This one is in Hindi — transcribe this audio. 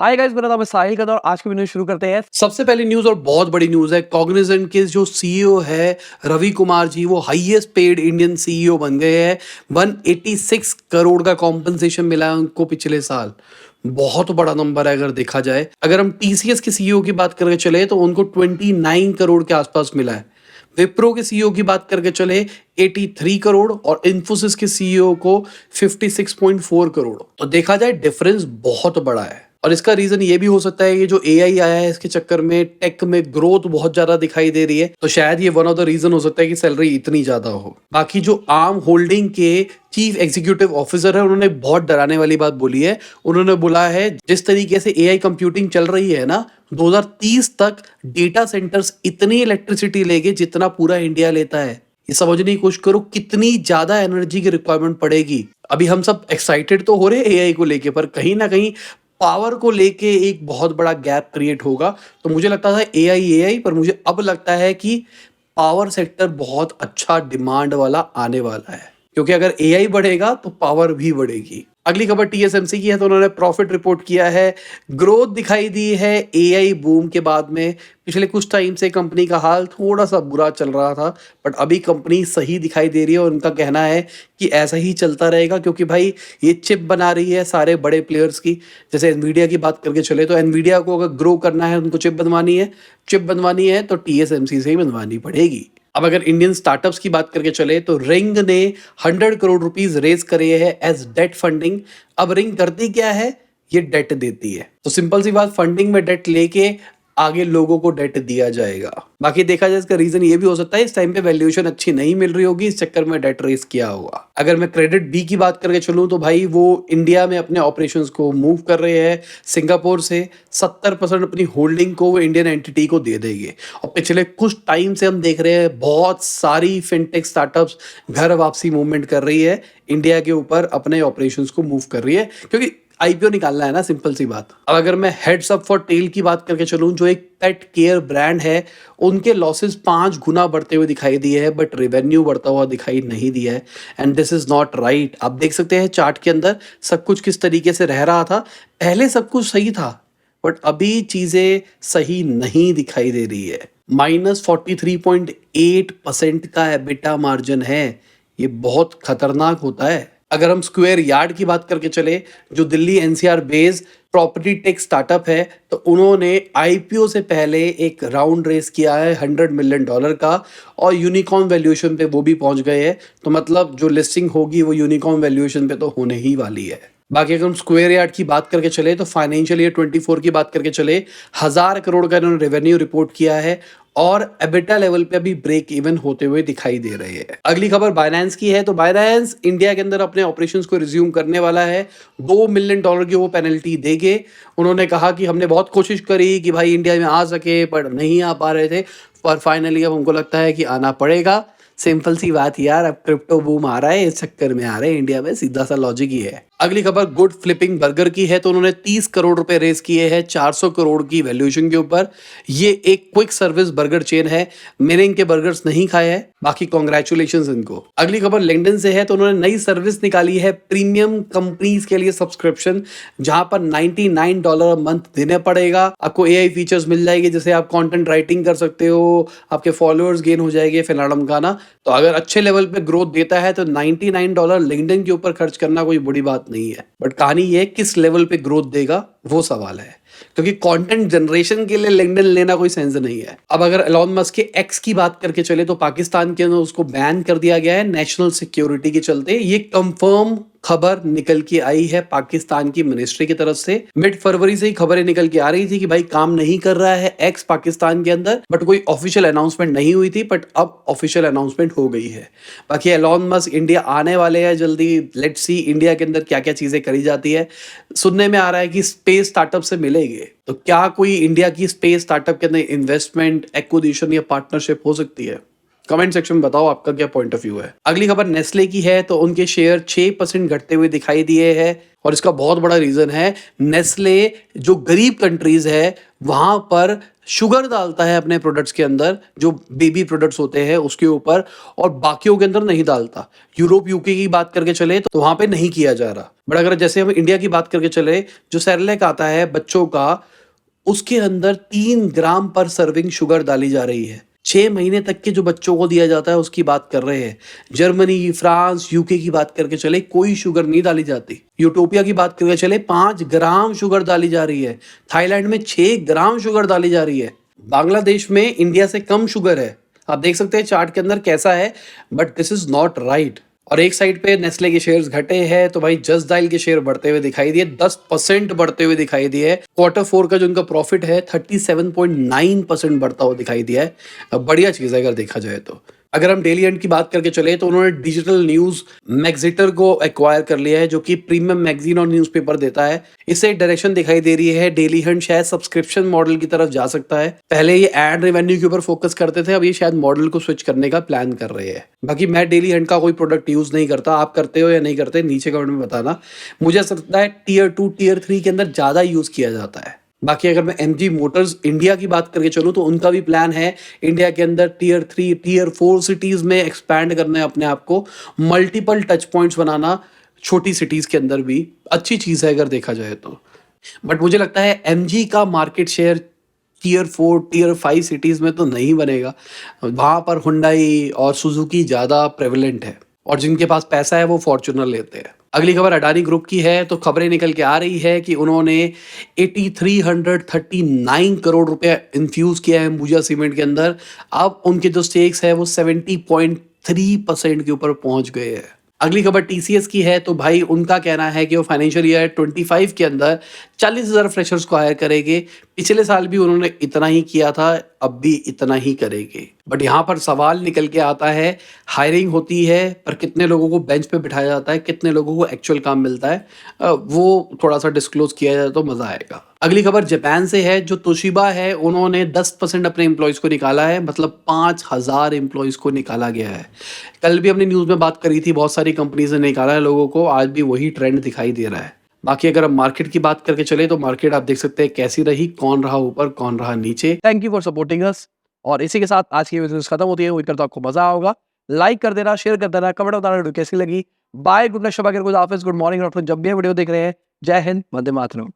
हाय गाइस, मेरा नाम है साहिल कदर और आज की वीडियो शुरू करते हैं। सबसे पहली न्यूज और बहुत बड़ी न्यूज है। कॉग्निजेंट के जो सीईओ है रवि कुमार जी, वो हाईएस्ट पेड इंडियन सीईओ बन गए हैं। 186 करोड़ का कॉम्पनसेशन मिला है उनको पिछले साल। बहुत बड़ा नंबर है अगर देखा जाए। अगर हम टीसीएस के सीईओ की बात करके चले तो उनको 29 करोड़ के आसपास मिला है। विप्रो के सीईओ की बात करके चले 83 करोड़ और इन्फोसिस के सीईओ को 56.4 करोड़। तो देखा जाए डिफरेंस बहुत बड़ा है और इसका रीजन ये भी हो सकता है कि जो एआई आया है इसके चक्कर में टेक में ग्रोथ बहुत ज्यादा दिखाई दे रही है, तो शायद ये वन ऑफ द रीजन हो सकता है कि सैलरी इतनी ज्यादा हो। बाकी जो आर्म होल्डिंग के चीफ एग्जीक्यूटिव ऑफिसर है उन्होंने बहुत डराने वाली बात बोली है। उन्होंने बोला है जिस तरीके से एआई कंप्यूटिंग चल रही है ना, 2030 तक डेटा सेंटर्स इतनी इलेक्ट्रिसिटी लेंगे जितना पूरा इंडिया लेता है। ये समझने की कोशिश करो कितनी ज्यादा एनर्जी की रिक्वायरमेंट पड़ेगी। अभी हम सब एक्साइटेड तो हो रहे हैं एआई को लेके, पर कहीं ना कहीं पावर को लेके एक बहुत बड़ा गैप क्रिएट होगा। तो मुझे लगता था एआई, पर मुझे अब लगता है कि पावर सेक्टर बहुत अच्छा डिमांड वाला आने वाला है, क्योंकि अगर एआई बढ़ेगा तो पावर भी बढ़ेगी। अगली खबर टीएसएमसी की है, तो उन्होंने प्रॉफिट रिपोर्ट किया है। ग्रोथ दिखाई दी है एआई बूम के बाद में। पिछले कुछ टाइम से कंपनी का हाल थोड़ा सा बुरा चल रहा था, बट अभी कंपनी सही दिखाई दे रही है और उनका कहना है कि ऐसा ही चलता रहेगा, क्योंकि भाई ये चिप बना रही है सारे बड़े प्लेयर्स की। जैसे एनवीडिया की बात करके चले तो एनवीडिया को अगर ग्रो करना है, उनको चिप बनवानी है तो टीएसएमसी से ही बनवानी पड़ेगी। अब अगर इंडियन स्टार्टअप्स की बात करके चले तो रिंग ने 100 करोड़ रुपीस रेज करे हैं एज डेट फंडिंग। अब रिंग करती क्या है? ये डेट देती है। तो सिंपल सी बात, फंडिंग में डेट लेके आगे लोगों को डेट दिया जाएगा। बाकी देखा जाए इसका रीजन ये भी हो सकता है इस टाइम पे वैल्यूएशन अच्छी नहीं मिल रही होगी, इस चक्कर में डेट रेस किया होगा। अगर मैं क्रेडिट बी की बात करके चलूं तो भाई वो इंडिया में अपने ऑपरेशंस को मूव कर रहे हैं। सिंगापुर से 70% अपनी होल्डिंग को वो इंडियन एंटिटी को दे देंगे। और पिछले कुछ टाइम से हम देख रहे हैं बहुत सारी फिनटेक स्टार्टअप्स घर वापसी मूवमेंट कर रही है, इंडिया के ऊपर अपने ऑपरेशंस को मूव कर रही है, क्योंकि आईपीओ निकालना है ना, सिंपल सी बात। अब अगर मैं हेड्स अप फॉर टेल की बात करके चलूं, जो एक पेट केयर ब्रांड है, उनके लॉसेस 5 गुना बढ़ते हुए दिखाई दिए हैं, बट रेवेन्यू बढ़ता हुआ दिखाई नहीं दिया है। And this is not right. आप देख सकते हैं चार्ट के अंदर सब कुछ किस तरीके से रह रहा था। पहले सब कुछ सही था, बट अभी चीजें सही नहीं दिखाई दे रही है। -43.8% का एबिटा मार्जिन है, ये बहुत खतरनाक होता है। अगर हम स्क्वायर यार्ड की बात करके चले, जो Delhi NCR based property tech startup है, तो उन्होंने आईपीओ से पहले एक राउंड रेस किया है $100 मिलियन का, और यूनिकॉर्न वैल्यूएशन पे वो भी पहुंच गए हैं। तो मतलब जो लिस्टिंग होगी वो यूनिकॉर्न वैल्यूएशन पे तो होने ही वाली है। बाकी अगर हम स्क्वायर यार्ड की बात करके चले तो फाइनेंशियल ईयर 24 की बात करके चले, 1000 करोड़ का इन्होंने रेवेन्यू रिपोर्ट किया है और एबिटा लेवल पे अभी ब्रेक इवन होते हुए दिखाई दे रहे हैं। अगली खबर बाइनेंस की है, तो बाइनेंस इंडिया के अंदर अपने ऑपरेशंस को रिज्यूम करने वाला है। $2 मिलियन की वो पेनल्टी देंगे। उन्होंने कहा कि हमने बहुत कोशिश करी कि भाई इंडिया में आ सके, पर नहीं आ पा रहे थे, पर फाइनली अब हमको लगता है कि आना पड़ेगा। सिंपल सी बात यार, अब क्रिप्टो बूम आ रहा है, इस चक्कर में आ रहे हैं इंडिया में, सीधा सा लॉजिक ही है। अगली खबर गुड फ्लिपिंग बर्गर की है, तो उन्होंने 30 करोड़ रुपए रेस किए हैं 400 करोड़ की वैल्यूएशन के ऊपर। ये एक क्विक सर्विस बर्गर चेन है, मैंने इनके बर्गर्स नहीं खाए हैं, बाकी कॉन्ग्रेचुलेशंस इनको। अगली खबर लिंक्डइन से है, तो उन्होंने नई सर्विस निकाली है प्रीमियम कंपनीज के लिए सब्सक्रिप्शन, जहां पर $99 मंथ देने पड़ेगा। आपको एआई फीचर्स मिल जाएगी, जैसे आप कंटेंट राइटिंग कर सकते हो, आपके फॉलोअर्स गेन हो जाएंगे, फिनाडम का ना। तो अगर अच्छे लेवल पे ग्रोथ देता है तो $99 लिंक्डइन के ऊपर खर्च करना कोई बड़ी बात नहीं है, बट कहानी ये किस लेवल पे ग्रोथ देगा वो सवाल है, क्योंकि कंटेंट जनरेशन के लिए लिंक्डइन लेना कोई सेंस नहीं है। अब अगर एलॉन मस्क के एक्स की बात करके चले तो पाकिस्तान के अंदर उसको बैन कर दिया गया है नेशनल सिक्योरिटी के चलते। ये कंफर्म खबर निकल के आई है पाकिस्तान की मिनिस्ट्री की तरफ से। मिड फरवरी से ही खबरें निकल के आ रही थी कि भाई काम नहीं कर रहा है एक्स पाकिस्तान के अंदर, बट कोई ऑफिशियल अनाउंसमेंट नहीं हुई थी, बट अब ऑफिशियल अनाउंसमेंट हो गई है। बाकी एलॉन मस्क इंडिया आने वाले हैं जल्दी, लेट्स सी इंडिया के अंदर क्या क्या चीजें करी जाती है। सुनने में आ रहा है कि स्पेस स्टार्टअप से मिलेंगे, तो क्या कोई इंडिया की स्पेस स्टार्टअप के अंदर इन्वेस्टमेंट, एक्विजिशन या पार्टनरशिप हो सकती है? कमेंट सेक्शन में बताओ आपका क्या पॉइंट ऑफ व्यू है। अगली खबर नेस्ले की है, तो उनके शेयर 6% घटते हुए दिखाई दिए हैं, और इसका बहुत बड़ा रीजन है नेस्ले जो गरीब कंट्रीज है वहां पर शुगर डालता है अपने प्रोडक्ट्स के अंदर, जो बेबी प्रोडक्ट्स होते हैं उसके ऊपर, और बाकियों के अंदर नहीं डालता। यूरोप यूके की बात करके चले तो वहां पे नहीं किया जा रहा। बट अगर जैसे हम इंडिया की बात करके चले, जो सेरेलैक आता है बच्चों का, उसके अंदर 3 ग्राम पर सर्विंग शुगर डाली जा रही है। 6 महीने तक के जो बच्चों को दिया जाता है उसकी बात कर रहे हैं। जर्मनी, फ्रांस, यूके की बात करके चले कोई शुगर नहीं डाली जाती। यूटोपिया की बात करके चले 5 ग्राम शुगर डाली जा रही है। थाईलैंड में 6 ग्राम शुगर डाली जा रही है। बांग्लादेश में इंडिया से कम शुगर है। आप देख सकते हैं चार्ट के अंदर कैसा है, but this is not right. और एक साइड पे नेस्ले के शेयर्स घटे हैं तो भाई जस्ट डायल के शेयर बढ़ते हुए दिखाई दिए, 10% बढ़ते हुए दिखाई दिए। Q4 का जो उनका प्रॉफिट है 37.9% बढ़ता हुआ दिखाई दिया है। बढ़िया चीज है अगर देखा जाए तो। अगर हम डेली हंट की बात करके चले तो उन्होंने डिजिटल न्यूज मैग्जिटर को एक्वायर कर लिया है, जो कि प्रीमियम मैगजीन और न्यूज़पेपर देता है। इससे डायरेक्शन दिखाई दे रही है, डेली हंट शायद सब्सक्रिप्शन मॉडल की तरफ जा सकता है। पहले ये एड रेवेन्यू के ऊपर फोकस करते थे, अब ये शायद मॉडल को स्विच करने का प्लान कर रहे हैं। बाकी मैं डेली हंट का कोई प्रोडक्ट यूज नहीं करता, आप करते हो या नहीं करते नीचे कमेंट में बताना। मुझे ऐसा लगता है टीयर 2 टीयर 3 के अंदर ज्यादा यूज किया जाता है। बाकी अगर मैं MG मोटर्स इंडिया की बात करके चलूं तो उनका भी प्लान है इंडिया के अंदर टीयर 3 टीयर 4 सिटीज में एक्सपैंड करना है अपने आप को, मल्टीपल टच पॉइंट्स बनाना छोटी सिटीज के अंदर भी। अच्छी चीज है अगर देखा जाए तो। बट मुझे लगता है MG का market share tier 4 tier 5 cities में तो नहीं बनेगा। वहां पर हुंडई और सुजुकी ज्यादा प्रेवलेंट है, और जिनके पास पैसा है वो फॉर्च्यूनर लेते हैं। अगली खबर अडानी ग्रुप की है, तो खबरें निकल के आ रही है कि उन्होंने 8339 करोड़ रुपए इन्फ्यूज किया है अंबुजा सीमेंट के अंदर। अब उनके जो स्टेक्स है वो 70.3% के ऊपर पहुंच गए हैं। अगली खबर TCS की है, तो भाई उनका कहना है कि वो फाइनेंशियल ईयर 25 के अंदर 40,000 फ्रेशर्स को हायर करेंगे। पिछले साल भी उन्होंने इतना ही किया था, अब भी इतना ही करेंगे। बट यहाँ पर सवाल निकल के आता है, हायरिंग होती है पर कितने लोगों को बेंच पे बिठाया जाता है, कितने लोगों को एक्चुअल काम मिलता है, वो थोड़ा सा डिस्क्लोज किया जाए तो मजा आएगा। अगली खबर जापान से है, जो तोशिबा है उन्होंने 10% अपने एम्प्लॉयज को निकाला है, मतलब 5,000 एम्प्लॉयज को निकाला गया है। कल भी हमने न्यूज में बात करी थी, बहुत सारी कंपनीज ने निकाला है लोगों को, आज भी वही ट्रेंड दिखाई दे रहा है। बाकी अगर हम मार्केट की बात करके चले तो मार्केट आप देख सकते हैं कैसी रही, कौन रहा ऊपर कौन रहा नीचे। Thank you for supporting us. और इसी के साथ आज की वीडियो खत्म होती है। उम्मीद करता हूं आपको मजा होगा। लाइक कर देना, शेयर कर देना, कमेंट बताना वीडियो कैसी लगी। Bye, good night, Shaba, good हाफिज, गुड मॉर्निंग। और जब भी वीडियो देख रहे हैं, जय हिंद, वंदे मातरम।